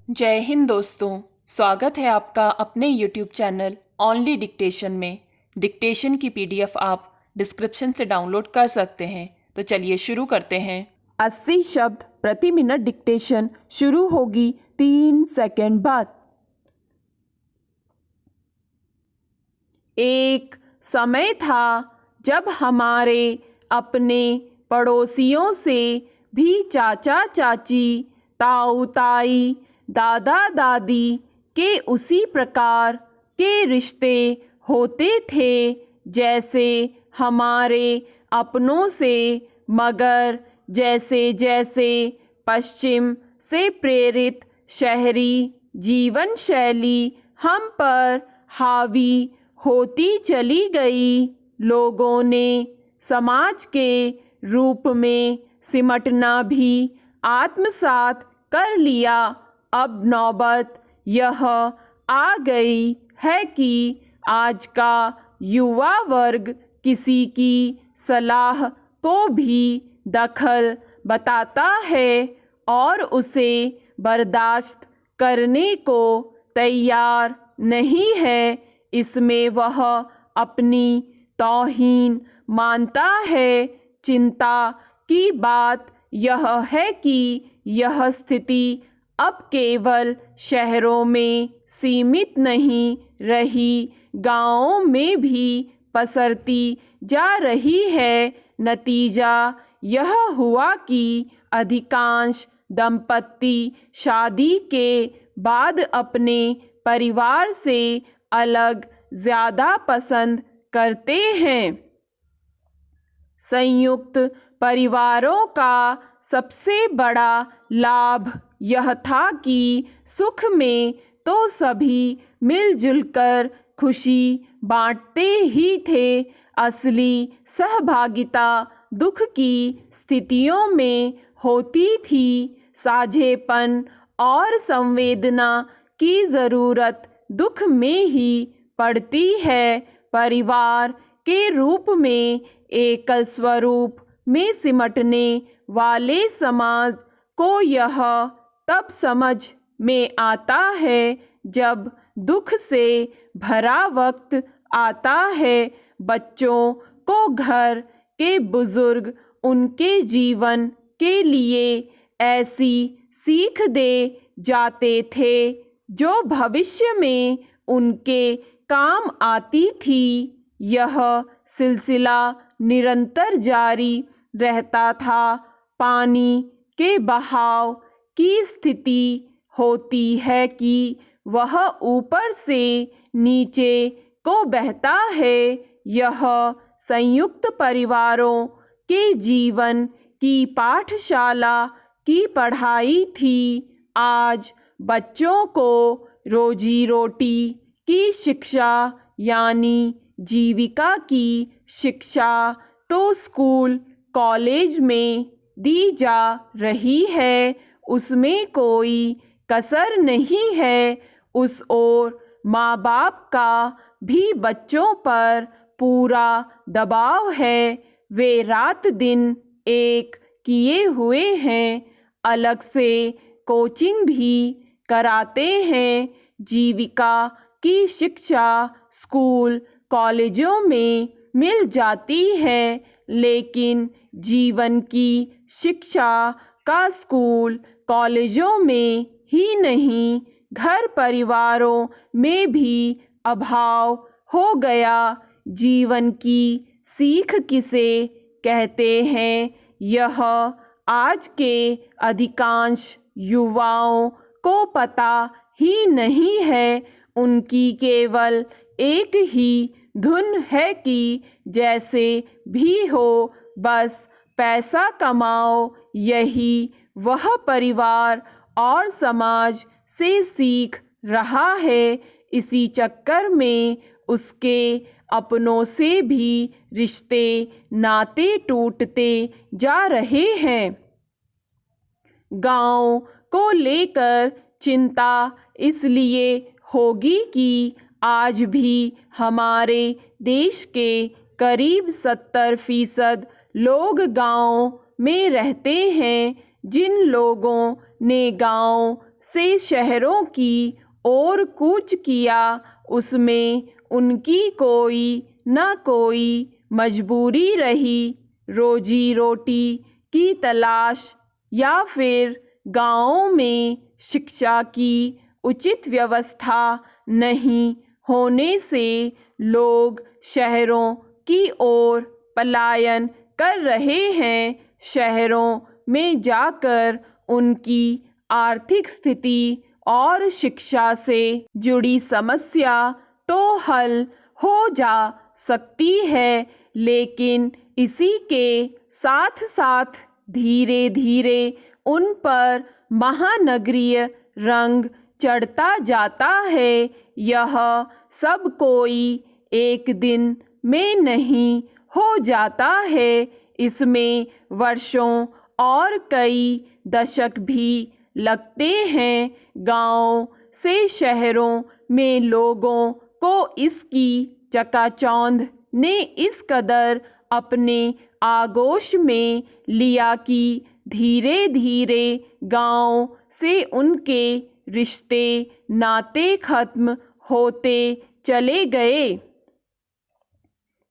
जय हिंद दोस्तों। स्वागत है आपका अपने YouTube चैनल ओनली डिक्टेशन में। डिक्टेशन की PDF आप डिस्क्रिप्शन से डाउनलोड कर सकते हैं। तो चलिए शुरू करते हैं। 80 शब्द प्रति मिनट डिक्टेशन शुरू होगी 3 सेकंड बाद। एक समय था जब हमारे अपने पड़ोसियों से भी चाचा चाची, ताऊ ताई, दादा दादी के उसी प्रकार के रिश्ते होते थे जैसे हमारे अपनों से, मगर जैसे जैसे पश्चिम से प्रेरित शहरी जीवन शैली हम पर हावी होती चली गई, लोगों ने समाज के रूप में सिमटना भी आत्मसात कर लिया। अब नौबत यह आ गई है कि आज का युवा वर्ग किसी की सलाह को भी दखल बताता है और उसे बर्दाश्त करने को तैयार नहीं है। इसमें वह अपनी तौहीन मानता है। चिंता की बात यह है कि यह स्थिति अब केवल शहरों में सीमित नहीं रही, गांवों में भी पसरती जा रही है। नतीजा यह हुआ कि अधिकांश दंपत्ति शादी के बाद अपने परिवार से अलग ज़्यादा पसंद करते हैं। संयुक्त परिवारों का सबसे बड़ा लाभ यह था कि सुख में तो सभी मिलजुल कर खुशी बांटते ही थे। असली सहभागिता दुख की स्थितियों में होती थी। साझेपन और संवेदना की ज़रूरत दुख में ही पड़ती है। परिवार के रूप में एकल स्वरूप में सिमटने वाले समाज को यह तब समझ में आता है जब दुख से भरा वक्त आता है। बच्चों को घर के बुजुर्ग उनके जीवन के लिए ऐसी सीख दे जाते थे जो भविष्य में उनके काम आती थी। यह सिलसिला निरंतर जारी रहता था। पानी के बहाव की स्थिति होती है कि वह ऊपर से नीचे को बहता है। यह संयुक्त परिवारों के जीवन की पाठशाला की पढ़ाई थी। आज बच्चों को रोजी रोटी की शिक्षा यानी जीविका की शिक्षा तो स्कूल कॉलेज में दी जा रही है, उसमें कोई कसर नहीं है। उस ओर माँ बाप का भी बच्चों पर पूरा दबाव है। वे रात दिन एक किए हुए हैं, अलग से कोचिंग भी कराते हैं। जीविका की शिक्षा स्कूल कॉलेजों में मिल जाती है, लेकिन जीवन की शिक्षा का स्कूल कॉलेजों में ही नहीं, घर परिवारों में भी अभाव हो गया। जीवन की सीख किसे कहते हैं, यह आज के अधिकांश युवाओं को पता ही नहीं है। उनकी केवल एक ही धुन है कि जैसे भी हो बस पैसा कमाओ। यही वह परिवार और समाज से सीख रहा है। इसी चक्कर में उसके अपनों से भी रिश्ते नाते टूटते जा रहे हैं। गांव को लेकर चिंता इसलिए होगी कि आज भी हमारे देश के करीब 70% लोग गांव में रहते हैं। जिन लोगों ने गांव से शहरों की ओर कूच किया, उसमें उनकी कोई न कोई मजबूरी रही। रोजी रोटी की तलाश या फिर गांवों में शिक्षा की उचित व्यवस्था नहीं होने से लोग शहरों की ओर पलायन कर रहे हैं। शहरों में जाकर उनकी आर्थिक स्थिति और शिक्षा से जुड़ी समस्या तो हल हो जा सकती है, लेकिन इसी के साथ साथ धीरे धीरे उन पर महानगरीय रंग चढ़ता जाता है। यह सब कोई एक दिन में नहीं हो जाता है, इसमें वर्षों और कई दशक भी लगते हैं। गांव से शहरों में लोगों को इसकी चकाचौंध ने इस कदर अपने आगोश में लिया कि धीरे धीरे गांव से उनके रिश्ते नाते खत्म होते चले गए।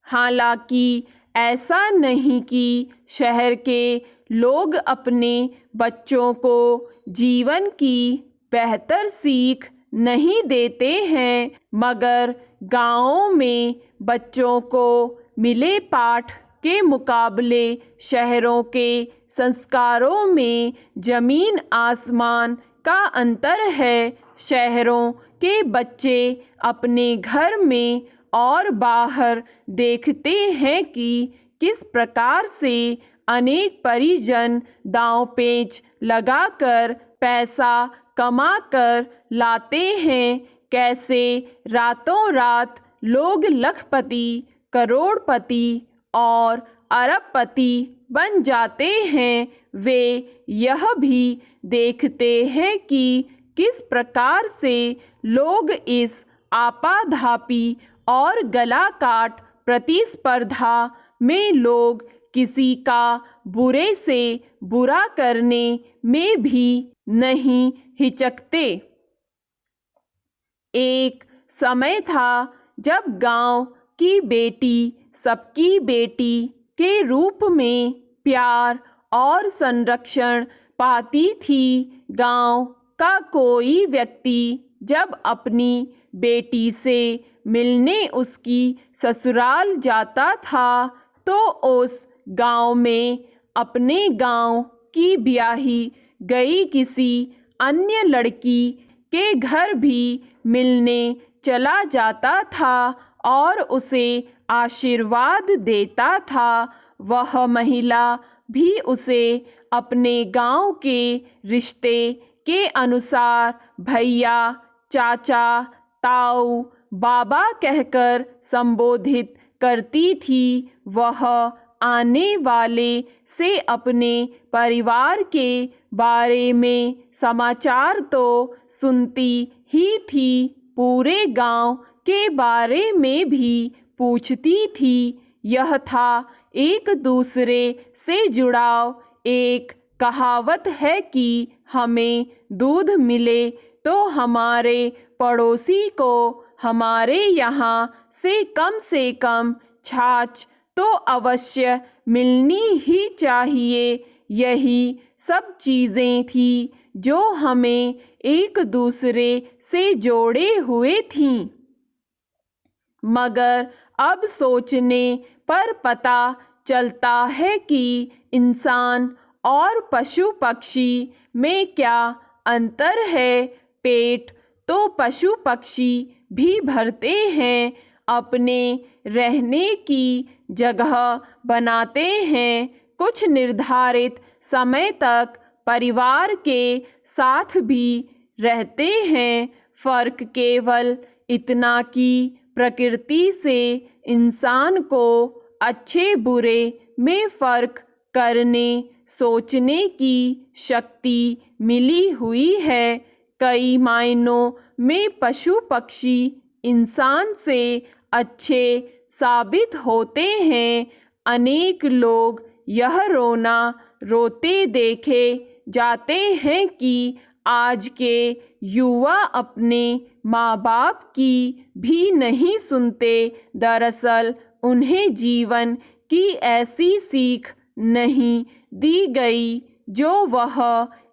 हालांकि ऐसा नहीं कि शहर के लोग अपने बच्चों को जीवन की बेहतर सीख नहीं देते हैं, मगर गांवों में बच्चों को मिले पाठ के मुकाबले शहरों के संस्कारों में जमीन आसमान का अंतर है। शहरों के बच्चे अपने घर में और बाहर देखते हैं कि किस प्रकार से अनेक परिजन दांव पेच लगाकर पैसा कमा कर लाते हैं, कैसे रातों रात लोग लखपति, करोड़पति और अरबपति बन जाते हैं। वे यह भी देखते हैं कि किस प्रकार से लोग इस आपाधापी और गला काट प्रतिस्पर्धा में लोग किसी का बुरे से बुरा करने में भी नहीं हिचकते। एक समय था जब गांव की बेटी सबकी बेटी के रूप में प्यार और संरक्षण पाती थी। गांव का कोई व्यक्ति जब अपनी बेटी से मिलने उसकी ससुराल जाता था तो उस गांव में अपने गांव की ब्याही गई किसी अन्य लड़की के घर भी मिलने चला जाता था और उसे आशीर्वाद देता था। वह महिला भी उसे अपने गांव के रिश्ते के अनुसार भैया, चाचा, ताऊ, बाबा कहकर संबोधित करती थी। वह आने वाले से अपने परिवार के बारे में समाचार तो सुनती ही थी, पूरे गांव के बारे में भी पूछती थी। यह था एक दूसरे से जुड़ाव। एक कहावत है कि हमें दूध मिले तो हमारे पड़ोसी को हमारे यहाँ से कम छाछ तो अवश्य मिलनी ही चाहिए। यही सब चीज़ें थी जो हमें एक दूसरे से जोड़े हुए थीं। मगर अब सोचने पर पता चलता है कि इंसान और पशु पक्षी में क्या अंतर है। पेट तो पशु पक्षी भी भरते हैं, अपने रहने की जगह बनाते हैं, कुछ निर्धारित समय तक परिवार के साथ भी रहते हैं। फर्क केवल इतना कि प्रकृति से इंसान को अच्छे बुरे में फर्क करने सोचने की शक्ति मिली हुई है। कई मायनों में पशु पक्षी इंसान से अच्छे साबित होते हैं। अनेक लोग यह रोना रोते देखे जाते हैं कि आज के युवा अपने माँ बाप की भी नहीं सुनते। दरअसल उन्हें जीवन की ऐसी सीख नहीं दी गई जो वह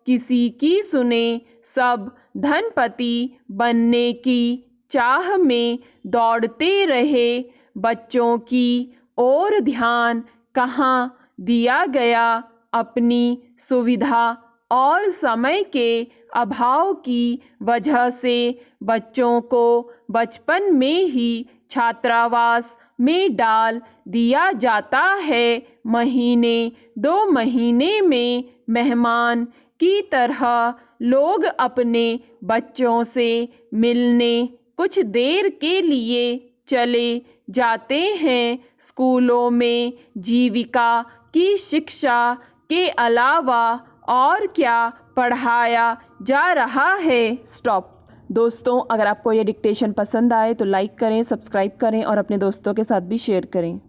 किसी की सुने। सब धनपति बनने की चाह में दौड़ते रहे। बच्चों की ओर ध्यान कहाँ दिया गया। अपनी सुविधा और समय के अभाव की वजह से बच्चों को बचपन में ही छात्रावास में डाल दिया जाता है। महीने 2 महीने में मेहमान की तरह लोग अपने बच्चों से मिलने कुछ देर के लिए चले जाते हैं। स्कूलों में जीविका की शिक्षा के अलावा और क्या पढ़ाया जा रहा है। स्टॉप। दोस्तों, अगर आपको ये डिक्टेशन पसंद आए तो लाइक करें, सब्सक्राइब करें और अपने दोस्तों के साथ भी शेयर करें।